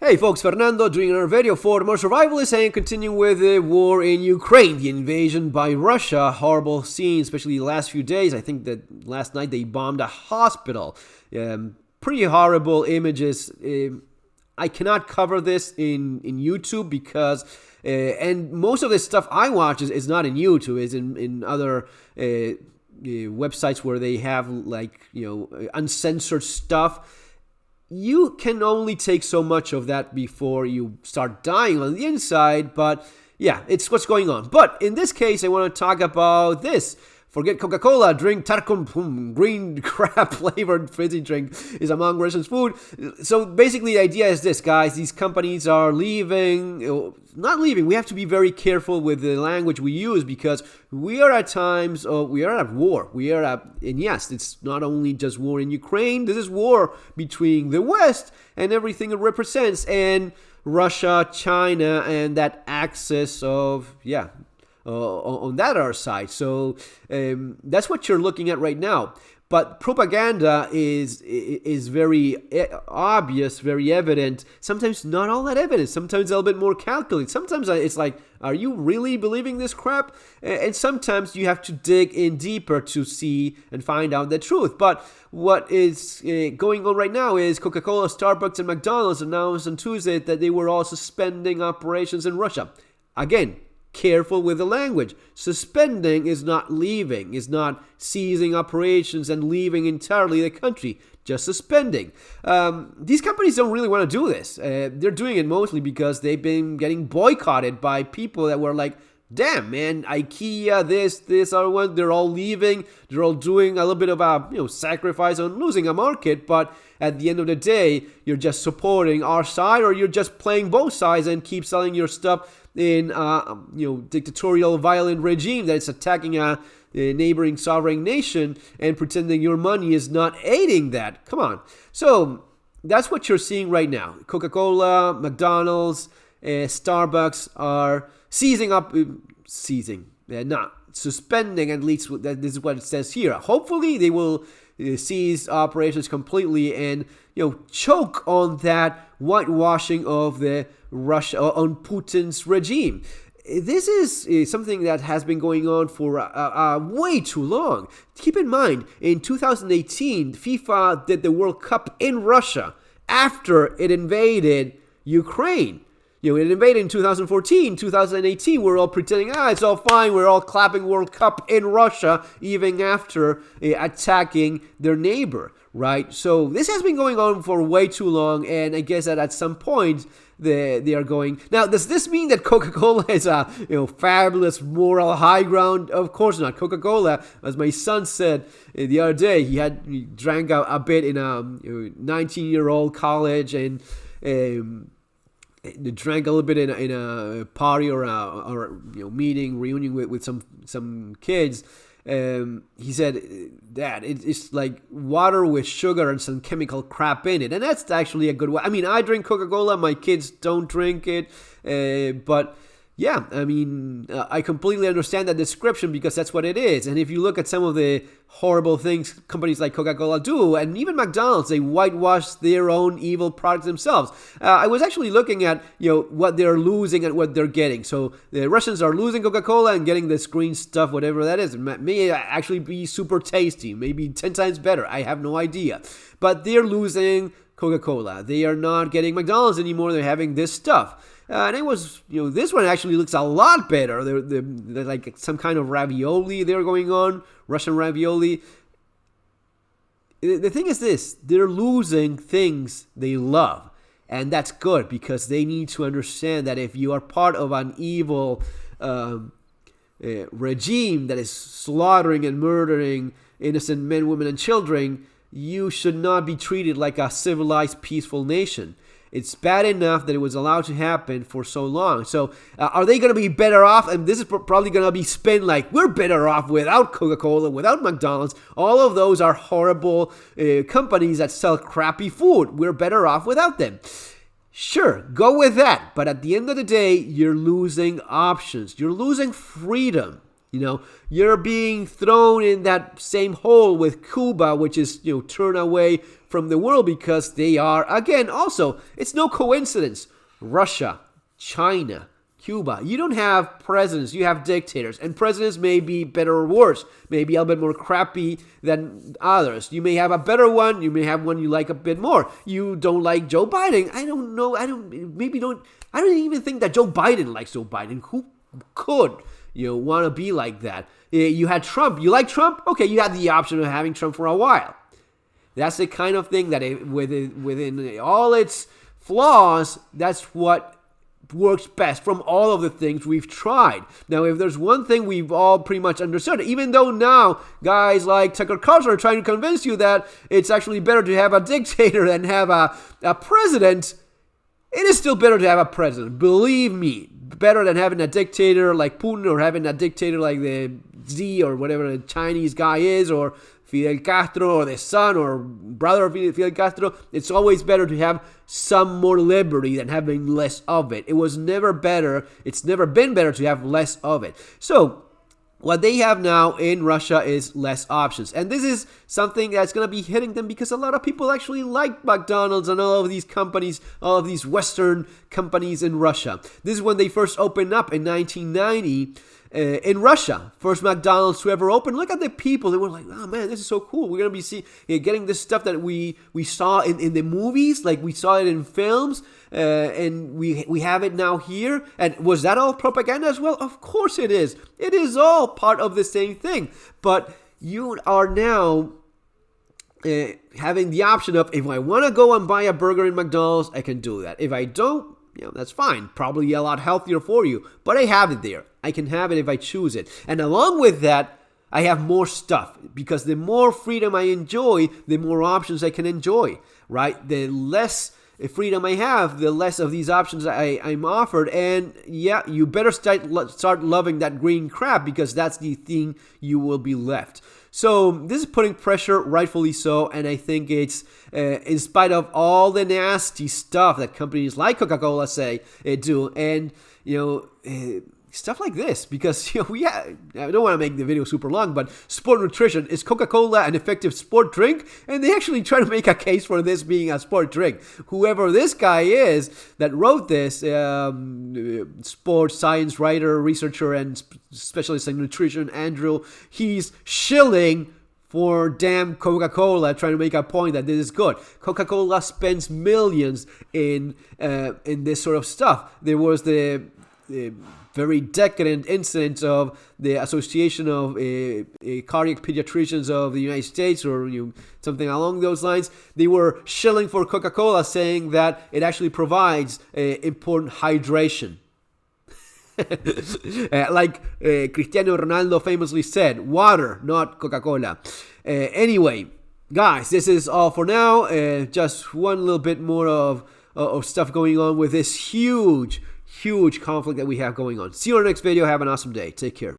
Hey folks, Fernando doing another video for more survivalists and continuing with the war in Ukraine, the invasion by Russia. Horrible scene, especially the last few days. I think that last night they bombed a hospital. Pretty horrible images. I cannot cover this in YouTube because, and most of this stuff I watch is not in YouTube, is in other websites where they have uncensored stuff. You can only take so much of that before you start dying on the inside, but yeah, it's what's going on. But in this case, I want to talk about this. Forget Coca-Cola, drink Tarkum, green crab flavored fizzy drink is among Russians' food. So basically the idea is this, guys. These companies are leaving, not leaving. We have to be very careful with the language we use because we are at times, we are at war. And yes, it's not only just war in Ukraine. This is war between the West and everything it represents and Russia, China, and that axis of, on that other side. So that's what you're looking at right now. But propaganda is very obvious, very evident. Sometimes not all that evident. Sometimes a little bit more calculated. Sometimes it's like, are you really believing this crap? And sometimes you have to dig in deeper to see and find out the truth. But what is going on right now is Coca-Cola, Starbucks, and McDonald's announced on Tuesday that they were all suspending operations in Russia. Again, careful with the language. Suspending is not leaving, is not ceasing operations and leaving entirely the country, just suspending. These companies don't really want to do this. They're doing it mostly because they've been getting boycotted by people that were like, damn, man, IKEA, this other one, they're all leaving. They're all doing a little bit of a sacrifice on losing a market, but at the end of the day, you're just supporting our side or you're just playing both sides and keep selling your stuff in dictatorial violent regime that is attacking a neighboring sovereign nation and pretending your money is not aiding that. Come on. So that's what you're seeing right now. Coca-Cola, McDonald's, Starbucks are suspending, at least this is what it says here. Hopefully they will cease operations completely and choke on that whitewashing of the Russia on Putin's regime. This is something that has been going on for way too long. Keep in mind, in 2018, FIFA did the World Cup in Russia after it invaded Ukraine. It invaded in 2014, 2018, we're all pretending, it's all fine, we're all clapping World Cup in Russia, even after attacking their neighbor, right? So this has been going on for way too long, and I guess that at some point, they are going. Now, does this mean that Coca-Cola is a fabulous moral high ground? Of course not. Coca-Cola, as my son said the other day, he drank a bit in a 19-year-old college and drank a little bit in a party or meeting reunion with some kids. He said, Dad, it's like water with sugar and some chemical crap in it. And that's actually a good way. I mean, I drink Coca-Cola. My kids don't drink it. But yeah, I mean, I completely understand that description because that's what it is. And if you look at some of the horrible things companies like Coca-Cola do, and even McDonald's, they whitewash their own evil products themselves. I was actually looking at, what they're losing and what they're getting. So the Russians are losing Coca-Cola and getting this green stuff, whatever that is. It may actually be super tasty, maybe 10 times better. I have no idea. But they're losing Coca-Cola. They are not getting McDonald's anymore. They're having this stuff. And it was, this one actually looks a lot better. They're like some kind of ravioli they're going on, Russian ravioli. The thing is this, they're losing things they love. And that's good because they need to understand that if you are part of an evil regime that is slaughtering and murdering innocent men, women, and children, you should not be treated like a civilized, peaceful nation. It's bad enough that it was allowed to happen for so long. So are they going to be better off? And this is probably going to be spin like, we're better off without Coca-Cola, without McDonald's. All of those are horrible companies that sell crappy food. We're better off without them. Sure, go with that. But at the end of the day, you're losing options. You're losing freedom. You know, you're being thrown in that same hole with Cuba, which is, turned away from the world because they are, again, also, it's no coincidence. Russia, China, Cuba. You don't have presidents, you have dictators. And presidents may be better or worse, maybe a little bit more crappy than others. You may have a better one, you may have one you like a bit more. You don't like Joe Biden. I don't know. I don't even think that Joe Biden likes Joe Biden. Who could, want to be like that? You had Trump. You like Trump? Okay, you had the option of having Trump for a while. That's the kind of thing that within all its flaws, that's what works best from all of the things we've tried. Now, if there's one thing we've all pretty much understood, even though now guys like Tucker Carlson are trying to convince you that it's actually better to have a dictator than have a president, it is still better to have a president. Believe me, better than having a dictator like Putin or having a dictator like the Xi or whatever the Chinese guy is, or Fidel Castro, or the son or brother of Fidel Castro. It's always better to have some more liberty than having less of it. It was never better. It's never been better to have less of it. So what they have now in Russia is less options. And this is something that's going to be hitting them because a lot of people actually like McDonald's and all of these companies, all of these Western companies in Russia. This is when they first opened up in 1990. In Russia, first McDonald's to ever open. Look at the people. They were like, oh man, this is so cool. We're going to be getting this stuff that we saw in the movies, like we saw it in films, and we have it now here. And was that all propaganda as well? Of course it is. It is all part of the same thing. But you are now having the option of, if I want to go and buy a burger in McDonald's, I can do that. If I don't, that's fine. Probably a lot healthier for you. But I have it there. I can have it if I choose it. And along with that, I have more stuff. Because the more freedom I enjoy, the more options I can enjoy. Right? The less freedom I have, the less of these options I'm offered. And yeah, you better start loving that green crap, because that's the thing you will be left. So this is putting pressure, rightfully so, and I think it's in spite of all the nasty stuff that companies like Coca-Cola do, and stuff like this, because I don't want to make the video super long, but sport nutrition, is Coca-Cola an effective sport drink? And they actually try to make a case for this being a sport drink. Whoever this guy is that wrote this, sports science writer, researcher, and specialist in nutrition, Andrew, he's shilling for damn Coca-Cola, trying to make a point that this is good. Coca-Cola spends millions in this sort of stuff. There was the very decadent incident of the Association of Cardiac Pediatricians of the United States, or something along those lines. They were shilling for Coca-Cola, saying that it actually provides important hydration. Like Cristiano Ronaldo famously said, water, not Coca-Cola. Anyway, guys, this is all for now. Just one little bit more of stuff going on with this huge conflict that we have going on. See you in our next video. Have an awesome day. Take care.